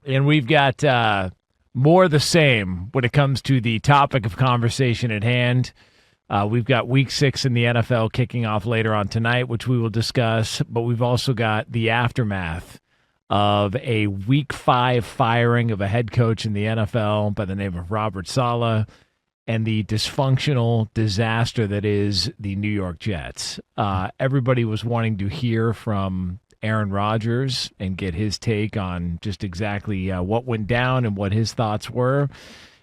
And we've got more of the same when it comes to the topic of conversation at hand. We've got Week 6 in the NFL kicking off later on tonight, which we will discuss. But we've also got the aftermath of a Week 5 firing of a head coach in the NFL by the name of Robert Saleh and the dysfunctional disaster that is the New York Jets. Everybody was wanting to hear from Aaron Rodgers and get his take on just exactly what went down and what his thoughts were.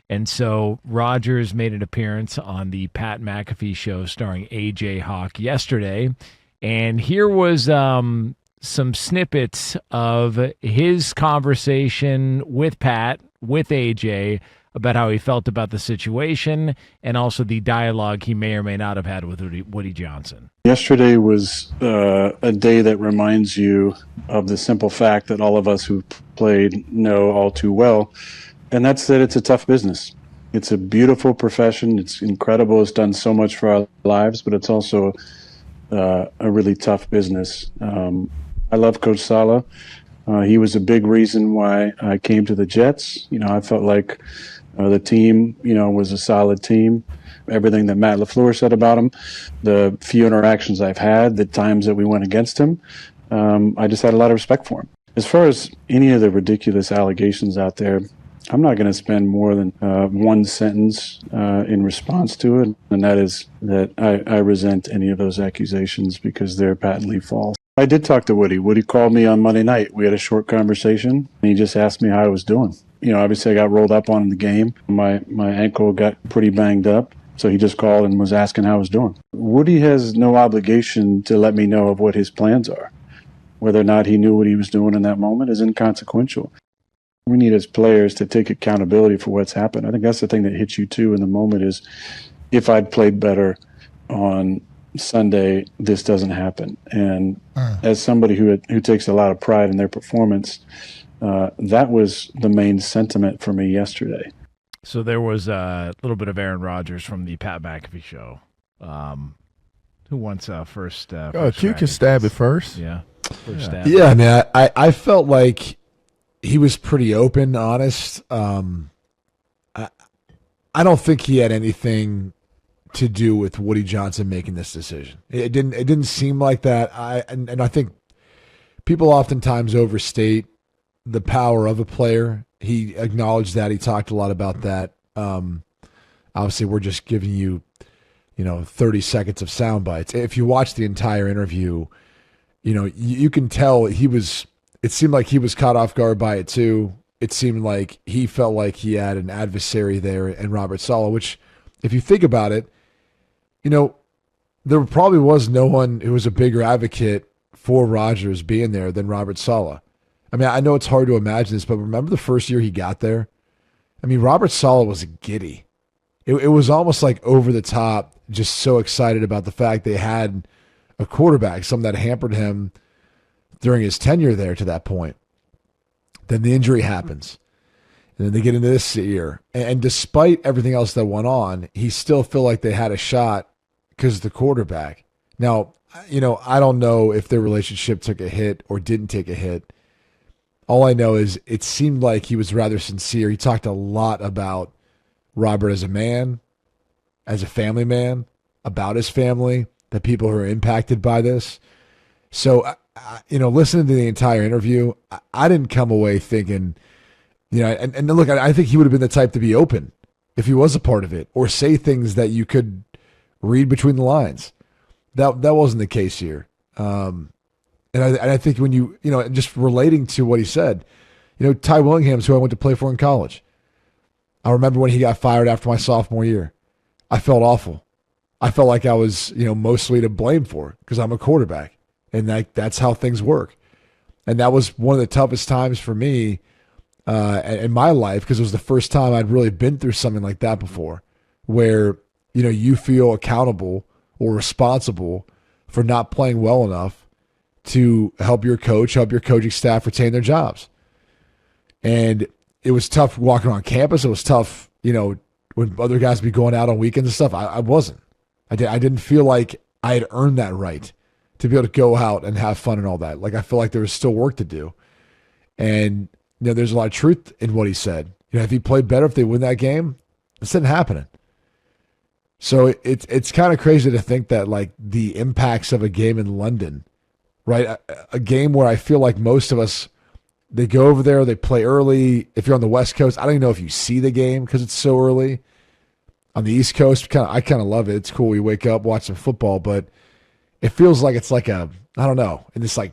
And so Rodgers made an appearance on the Pat McAfee show starring A.J. Hawk yesterday. And here was some snippets of his conversation with Pat, with A.J., about how he felt about the situation and also the dialogue he may or may not have had with Woody Johnson. Yesterday was a day that reminds you of the simple fact that all of us who played know all too well, and that's that it's a tough business. It's a beautiful profession. It's incredible. It's done so much for our lives, but it's also a really tough business. I love Coach Saleh. He was a big reason why I came to the Jets. I felt like the team, was a solid team. Everything that Matt LaFleur said about him, the few interactions I've had, the times that we went against him, I just had a lot of respect for him. As far as any of the ridiculous allegations out there, I'm not going to spend more than one sentence in response to it, and that is that I resent any of those accusations because they're patently false. I did talk to Woody. Woody called me on Monday night. We had a short conversation, and he just asked me how I was doing. Obviously I got rolled up on in the game. My ankle got pretty banged up, so he just called and was asking how I was doing. Woody has no obligation to let me know of what his plans are. Whether or not he knew what he was doing in that moment is inconsequential. We need as players to take accountability for what's happened. I think that's the thing that hits you too in the moment is if I'd played better on Sunday, this doesn't happen. And as somebody who takes a lot of pride in their performance, that was the main sentiment for me yesterday. So there was a little bit of Aaron Rodgers from the Pat McAfee show. Who wants first? You can stab it first. Yeah. First stab. Yeah, man. I felt like he was pretty open, honest. I don't think he had anything to do with Woody Johnson making this decision. It didn't seem like that. I think people oftentimes overstate the power of a player. He acknowledged that. He talked a lot about that. Obviously, we're just giving you, 30 seconds of sound bites. If you watch the entire interview, you can tell it seemed like he was caught off guard by it too. It seemed like he felt like he had an adversary there in Robert Saleh, which, if you think about it, there probably was no one who was a bigger advocate for Rodgers being there than Robert Saleh. I mean, I know it's hard to imagine this, but remember the first year he got there? I mean, Robert Saleh was giddy. It was almost like over the top, just so excited about the fact they had a quarterback, something that hampered him during his tenure there to that point. Then the injury happens. And then they get into this year. And despite everything else that went on, he still felt like they had a shot because of the quarterback. Now, I don't know if their relationship took a hit or didn't take a hit. All I know is it seemed like he was rather sincere. He talked a lot about Robert as a man, as a family man, about his family, the people who are impacted by this. So, listening to the entire interview, I didn't come away thinking, and look, I think he would have been the type to be open if he was a part of it or say things that you could read between the lines. That wasn't the case here. And I think when just relating to what he said, Ty Willingham's who I went to play for in college. I remember when he got fired after my sophomore year. I felt awful. I felt like I was, mostly to blame for it because I'm a quarterback. And that's how things work. And that was one of the toughest times for me in my life because it was the first time I'd really been through something like that before where, you feel accountable or responsible for not playing well enough to help your coaching staff retain their jobs. And it was tough walking around campus. It was tough, when other guys would be going out on weekends and stuff. I wasn't. I didn't feel like I had earned that right to be able to go out and have fun and all that. Like, I feel like there was still work to do. And, there's a lot of truth in what he said. If he played better, if they win that game, this isn't happening. So it's kind of crazy to think that like the impacts of a game in London, right? A game where I feel like most of us, they go over there, they play early. If you're on the West Coast, I don't even know if you see the game because it's so early. On the East Coast, I kind of love it. It's cool. We wake up, watch some football, but it feels like it's like I don't know, in this like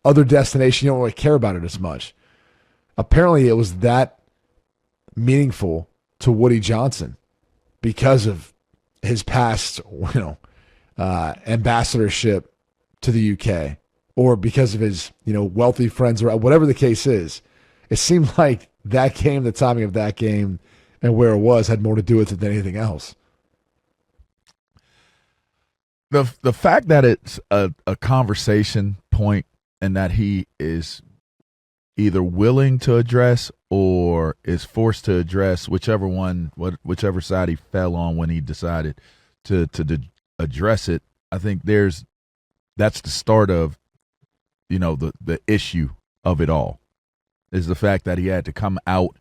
other destination, you don't really care about it as much. Apparently, it was that meaningful to Woody Johnson because of his past, ambassadorship to the UK, or because of his, wealthy friends, or whatever the case is. It seemed like that game, the timing of that game, and where it was had more to do with it than anything else. The fact that it's a conversation point and that he is either willing to address or is forced to address whichever side he fell on when he decided to address it, I think that's the start of the issue of it all, is the fact that he had to come out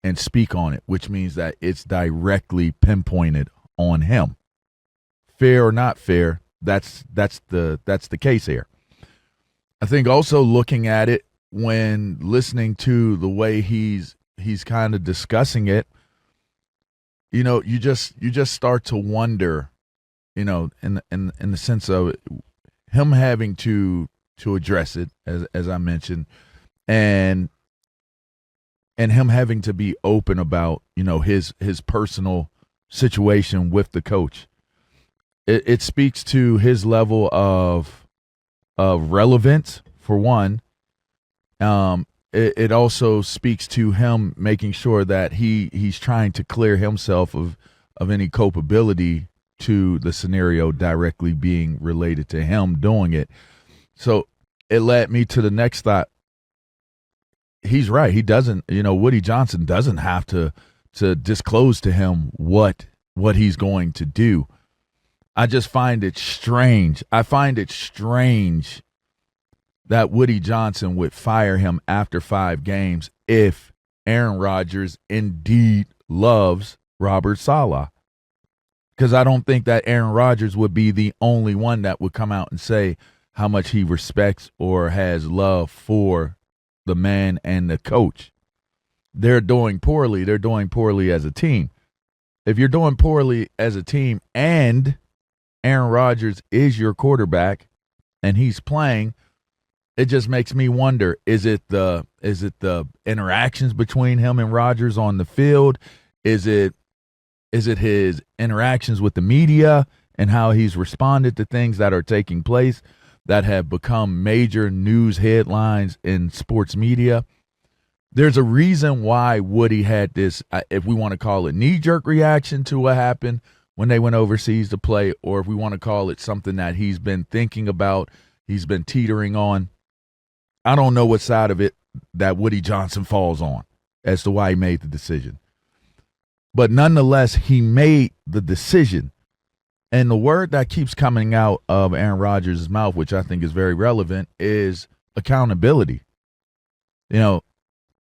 and speak on it, which means that it's directly pinpointed on him. Fair or not fair, that's the case here. I think also looking at it, when listening to the way he's kind of discussing it, you just start to wonder, in the sense of him having to address it, as I mentioned, and him having to be open about his personal situation with the coach. It speaks to his level of relevance, for one. It also speaks to him making sure that he's trying to clear himself of any culpability to the scenario directly being related to him doing it. So it led me to the next thought. He's right. He doesn't, Woody Johnson doesn't have to disclose to him what he's going to do. I just find it strange. I find it strange that Woody Johnson would fire him after 5 games if Aaron Rodgers indeed loves Robert Saleh. Because I don't think that Aaron Rodgers would be the only one that would come out and say how much he respects or has love for the man and the coach. They're doing poorly. They're doing poorly as a team. If you're doing poorly as a team and Aaron Rodgers is your quarterback and he's playing, it just makes me wonder, is it the interactions between him and Rodgers on the field? Is it his interactions with the media and how he's responded to things that are taking place that have become major news headlines in sports media? There's a reason why Woody had this, if we want to call it knee-jerk reaction to what happened when they went overseas to play, or if we want to call it something that he's been thinking about, he's been teetering on. I don't know what side of it that Woody Johnson falls on as to why he made the decision. But nonetheless, he made the decision. And the word that keeps coming out of Aaron Rodgers' mouth, which I think is very relevant, is accountability.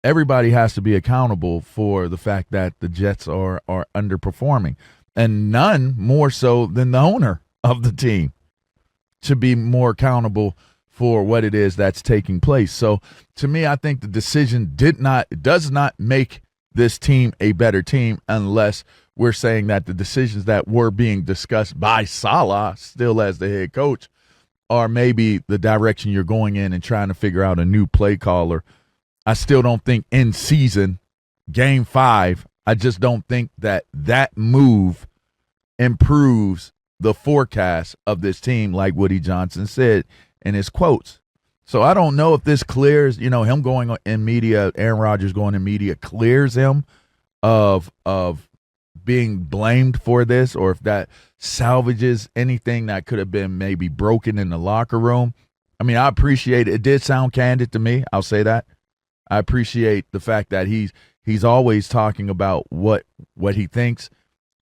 Everybody has to be accountable for the fact that the Jets are underperforming. And none more so than the owner of the team should be more accountable for what it is that's taking place. So to me, I think the decision does not make this team a better team unless we're saying that the decisions that were being discussed by Saleh, still as the head coach, are maybe the direction you're going in and trying to figure out a new play caller. I still don't think in season, game 5, I just don't think that move improves the forecast of this team, like Woody Johnson said in his quotes. So I don't know if this clears, him going in media, Aaron Rodgers going in media clears him of being blamed for this, or if that salvages anything that could have been maybe broken in the locker room. I mean, I appreciate it. It did sound candid to me. I'll say that. I appreciate the fact that he's always talking about what he thinks,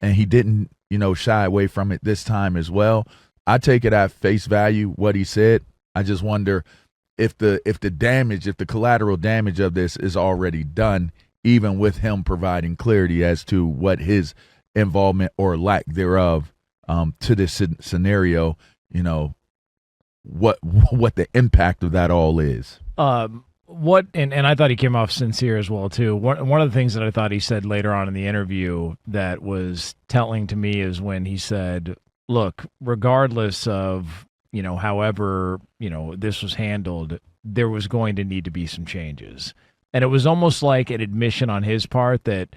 and he didn't, shy away from it this time as well. I take it at face value what he said. I just wonder if the collateral damage of this is already done, even with him providing clarity as to what his involvement or lack thereof to this scenario, what the impact of that all is. And I thought he came off sincere as well too. One of the things that I thought he said later on in the interview that was telling to me is when he said, look, regardless of, however, this was handled, there was going to need to be some changes. And it was almost like an admission on his part that,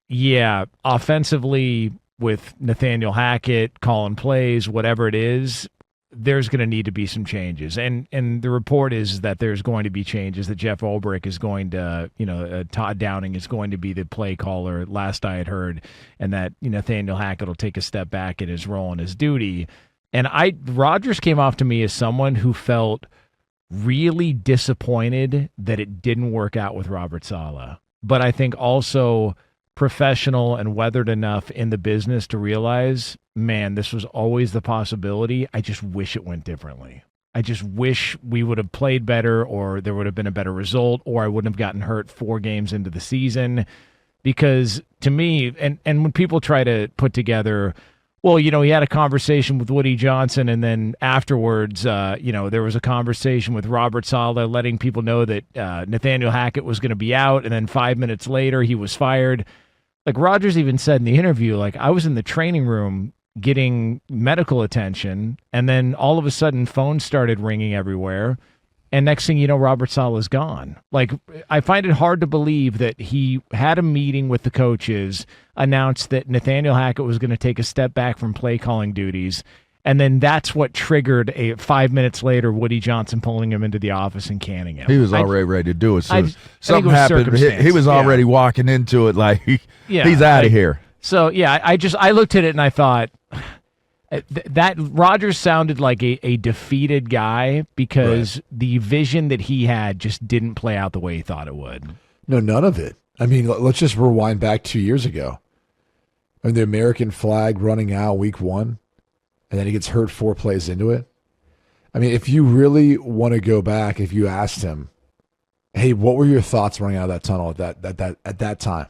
yeah, offensively with Nathaniel Hackett calling plays, whatever it is, there's going to need to be some changes. And the report is that there's going to be changes, that Jeff Ulbrich is going to, Todd Downing is going to be the play caller, last I had heard, and that Nathaniel Hackett will take a step back in his role and his duty. And Rodgers came off to me as someone who felt really disappointed that it didn't work out with Robert Saleh. But I think also professional and weathered enough in the business to realize, man, this was always the possibility. I just wish it went differently. I just wish we would have played better, or there would have been a better result, or I wouldn't have gotten hurt 4 games into the season. Because to me, and when people try to put together, well, he had a conversation with Woody Johnson, and then afterwards, there was a conversation with Robert Saleh letting people know that Nathaniel Hackett was going to be out, and then 5 minutes later, he was fired. Like Rodgers even said in the interview, I was in the training room getting medical attention, and then all of a sudden phones started ringing everywhere, and next thing you know, Robert Saleh is gone. I find it hard to believe that he had a meeting with the coaches, announced that Nathaniel Hackett was going to take a step back from play calling duties, and then that's what triggered 5 minutes later Woody Johnson pulling him into the office and canning him. He was already ready to do it. So something happened. He was already walking into it like he's out of here. So, yeah, I looked at it and I thought that Rodgers sounded like a defeated guy because the vision that he had just didn't play out the way he thought it would. No, none of it. I mean, let's just rewind back 2 years ago. And the American flag running out week 1, and then he gets hurt 4 plays into it. I mean, if you really want to go back, if you asked him, hey, what were your thoughts running out of that tunnel at that time?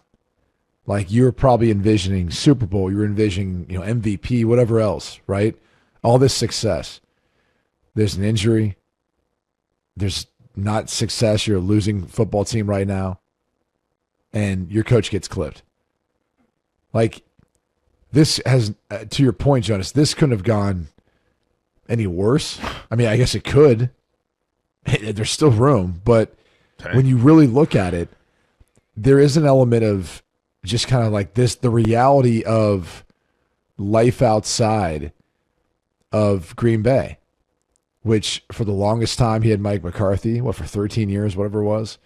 You were probably envisioning Super Bowl, you were envisioning, MVP, whatever else, right? All this success. There's an injury. There's not success. You're a losing football team right now. And your coach gets clipped. This has, to your point, Jonas, this couldn't have gone any worse. I mean, I guess it could. There's still room. But when you really look at it, there is an element of just kind of this, the reality of life outside of Green Bay, which for the longest time he had Mike McCarthy, for 13 years, whatever it was.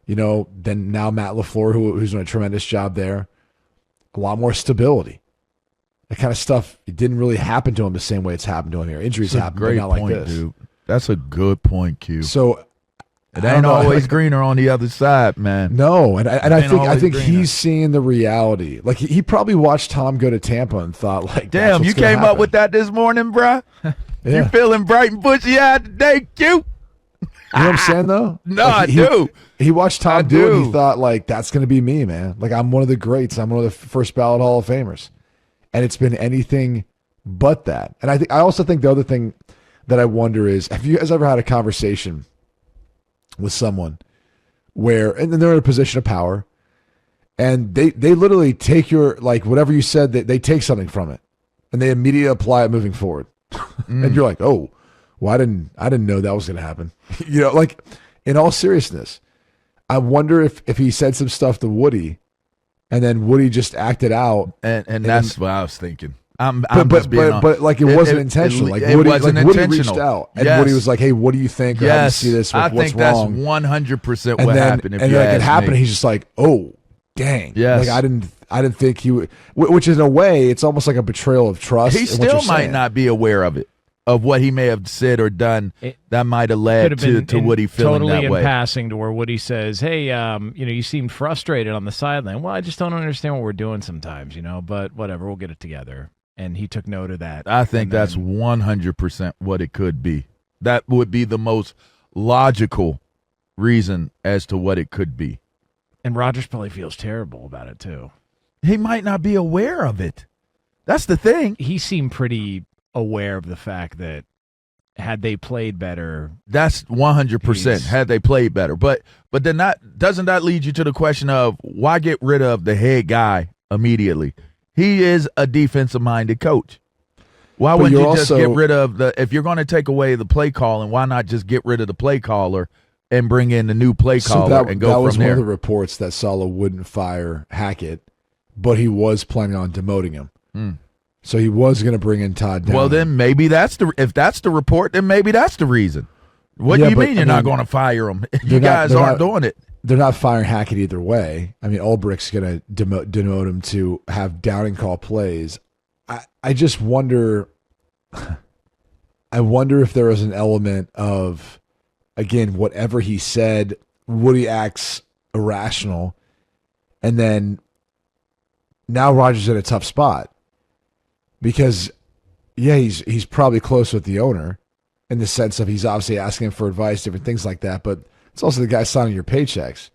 Then now Matt LaFleur, who's doing a tremendous job there. A lot more stability. That kind of stuff, it didn't really happen to him the same way it's happened to him here. Injuries happen, but not like this. Dude. That's a good point, Q. So it ain't always greener on the other side, man. No, and I think he's seeing the reality. He probably watched Tom go to Tampa and thought, damn, you came up with that this morning, bruh? Yeah. You feeling bright and bushy-eyed today, Q? You know what I'm saying, though? No, I do. He watched Tom do it, and he thought, that's going to be me, man. I'm one of the greats. I'm one of the first ballot Hall of Famers. And it's been anything but that. And I also think the other thing that I wonder is, have you guys ever had a conversation with someone where, and then they're in a position of power, and they literally take your, whatever you said, they take something from it, and they immediately apply it moving forward. And you're like, oh, well, I didn't know that was going to happen. In all seriousness, I wonder if he said some stuff to Woody, and then Woody just acted out. And that's what I was thinking. But it wasn't intentional. Woody reached out, and Woody was like, "Hey, what do you think? Or how do you see this? I what's think that's wrong?" 100% what happened. And then it happened, and he's just like, "Oh, dang!" Yes. I didn't think he would. Which, in a way, it's almost like a betrayal of trust. He still might not be aware of it, of what he may have said or done that might have led to Woody feeling totally that way. Totally in passing, to where Woody says, "Hey, you seemed frustrated on the sideline." Well, I just don't understand what we're doing sometimes, But whatever, we'll get it together. And he took note of that. I think that's 100% what it could be. That would be the most logical reason as to what it could be. And Rodgers probably feels terrible about it too. He might not be aware of it. That's the thing. He seemed pretty aware of the fact that had they played better. That's 100% had they played better. But then doesn't that lead you to the question of why get rid of the head guy immediately? He is a defensive-minded coach. Why wouldn't you just get rid of if you're going to take away the play calling, why not just get rid of the play caller and bring in the new play caller and go from there? That was one of the reports that Saleh wouldn't fire Hackett, but he was planning on demoting him. So he was going to bring in Todd Downing. Well, then maybe if that's the report, then maybe that's the reason. What do you mean you're not going to fire him? You guys aren't doing it. They're not firing Hackett either way. I mean, Ulbricht's going to demote him to have Downing call plays. I just wonder. I wonder if there was an element of, again, whatever he said, Woody acts irrational, and then now Rodgers in a tough spot because, yeah, he's probably close with the owner in the sense of he's obviously asking him for advice, different things like that, but it's also the guy signing your paychecks.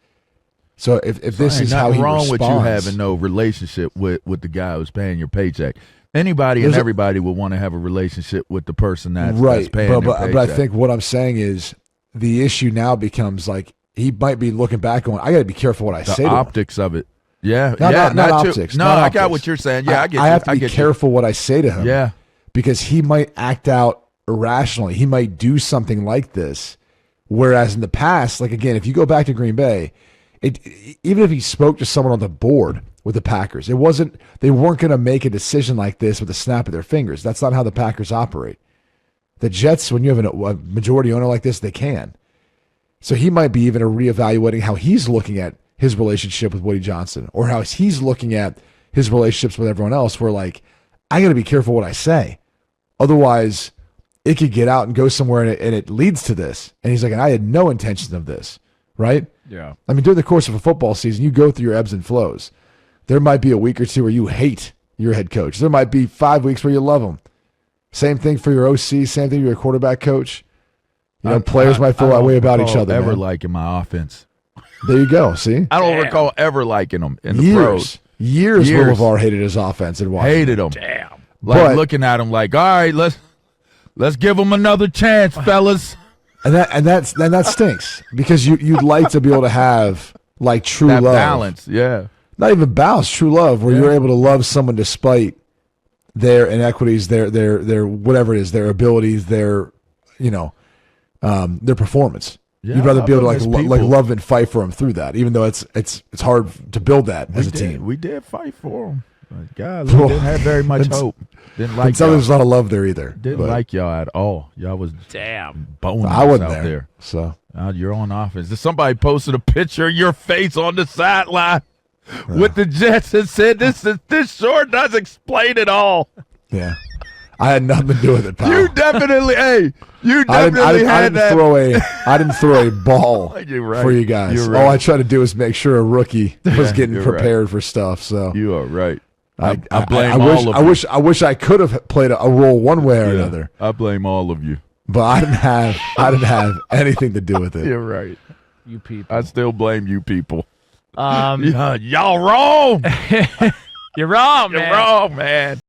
So if this is how he responds, with you having no relationship with the guy who's paying your paycheck. Anybody and everybody will want to have a relationship with the person that's paying their paycheck. But I think what I'm saying is the issue now becomes like he might be looking back on, I got to be careful what I say to him. The optics of it. Yeah. Not optics. No, I got what you're saying. Yeah, I get you. I have to be careful what I say to him. Yeah. Because he might act out irrationally. He might do something like this. Whereas in the past, like again, if you go back to Green Bay, even if he spoke to someone on the board with the Packers, they weren't going to make a decision like this with a snap of their fingers. That's not how the Packers operate. The Jets, when you have a majority owner like this, they can. So he might be even reevaluating how he's looking at his relationship with Woody Johnson or how he's looking at his relationships with everyone else. Where like, I got to be careful what I say. Otherwise, it could get out and go somewhere and it leads to this. And he's like, I had no intention of this, right? Yeah. I mean, during the course of a football season, you go through your ebbs and flows. There might be a week or two where you hate your head coach. There might be 5 weeks where you love him. Same thing for your OC. Same thing for your quarterback coach. You know, players might feel that way about each other. Ever liking my offense? There you go. See, I don't recall ever liking him in the pros. Years where LaVar hated his offense and Washington. Hated him. Damn. Like looking at him like, all right, let's give him another chance, fellas. And that stinks because you'd like to be able to have like true that love, balance, yeah. Not even balance, true love, where you're able to love someone despite their inequities, their whatever it is, their abilities, their performance. Yeah, you'd rather be able to like love and fight for them through that, even though it's hard to build that as a team. We did fight for them. God, we didn't have very much hope. Didn't like y'all. There's not a lot of love there either. Didn't like y'all at all. Y'all was boning I wasn't out there. So you're on offense. Somebody posted a picture of your face on the sideline with the Jets and said, "This sure does explain it all." Yeah, I had nothing to do with it, pal. You definitely, I didn't throw a ball right. for you guys. You're right. All I tried to do was make sure a rookie was getting prepared for stuff. So you are right. I blame all of you. I wish I could have played a role one way or another. I blame all of you. But I didn't have anything to do with it. You're right. You people. I still blame you people. Y'all wrong. You're wrong, man. You're wrong, man.